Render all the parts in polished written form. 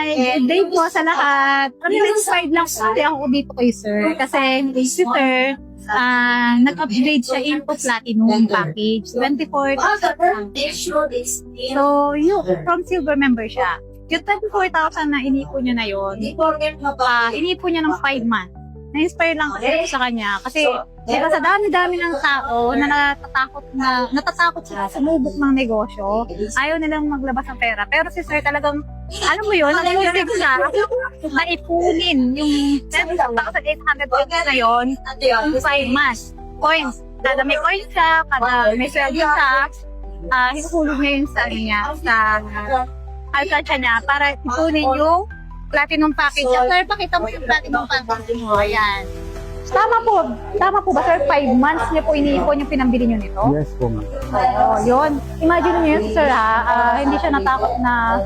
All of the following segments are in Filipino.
Hi! Good day po sa lahat. Inspired lang po ako dito kay sir. Kasi si sir, nag-upgrade siya into platinum package. 24,000 package. So, from silver member siya. Yung 24,000 na inipon niya na yun, inipon niya ng 5 months. Na-inspire lang kasi ako sa kanya. Kasi diba, sa dami-dami ng tao na natatakot sila sumubok ng negosyo, ayaw nilang maglabas ng pera. Pero si sir talagang, alam mo yun, nag-isip siya na ipunin yung 7,800 pesos na yun, yung 5 months. Coins. Kada may coins siya, kada may sweldo siya, hinuhulog niya yun sa alkansya niya para ipunin yung platinum package. Sir, pakita mo yung platinum package mo. Ayan. Tama po ba, sir? 5 months niyo po iniipon yung pinambili niyo nito? Yes po, ma'am. Oo, yun. Imagine niyo yun, sir, hindi siya natakot na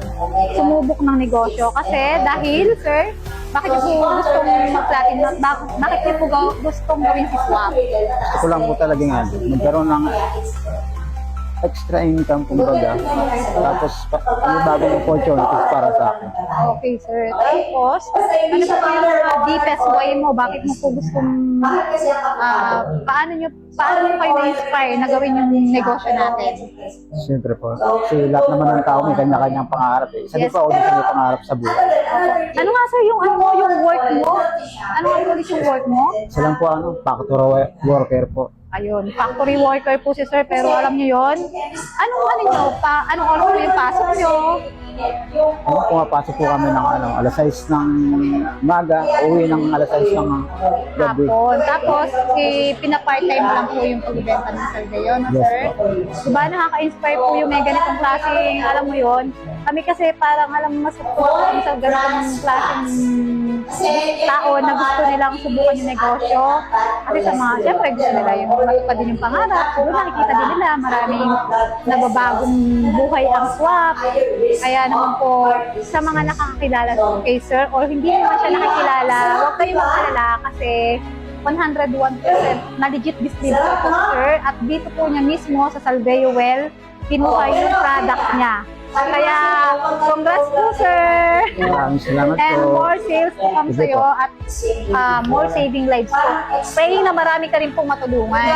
sumubok ng negosyo. Kasi dahil, sir, bakit niyo po gustong mag-platinum? Bakit niyo po gustong gawin si swap? Gusto ko lang po talaga nga, magkaroon ng extra income, kumbaga. Tapos, bagong opportunities para sa akin. Okay, sir. Tapos, ano po yung deepest way mo? Bakit mo po gustong, paano mo kayo na-inspire na gawin yung negosyo natin? Siyempre po. Kasi lahat naman ng tao may kanya-kanyang pangarap eh. Isa din po ako din sa may pangarap sa buhay. Ano nga, sir, yung work mo? Ano nga ulit yung work mo? Isa lang po, factory worker po. Ayun, factory worker po si sir, pero alam niyo yon? Anong oras po yung pasok niyo? Pumapasok po kami ng alas 6 ng umaga, uwi ng alas 6 ng gabi. Hapon. Tapos, pina-part-time mo lang po yung pagbibenta ng saldayo, no, sir? Diba, nakaka-inspire po yung may ganitong klaseng, alam mo yon? Kami kasi parang, alam mo, masupport kami sa ganitong klaseng tao na gusto nilang subukan yung negosyo. Kasi sa mga, syempre, gusto nila yung matupad din yung pangarap. Siguro nakikita din nila, maraming nababagong buhay ang swap. Kaya naman po, sa mga nakakakilala kay sir, or hindi naman siya nakakilala, huwag kayong mag-alala kasi 101% na legit distributor po sir. At dito po niya mismo sa Salveo Well, kinuha yung product niya. Kaya, congrats po, sir! Maraming salamat po. And more sales to come sa'yo at more saving lives po. Praying na marami ka rin pong matulungan.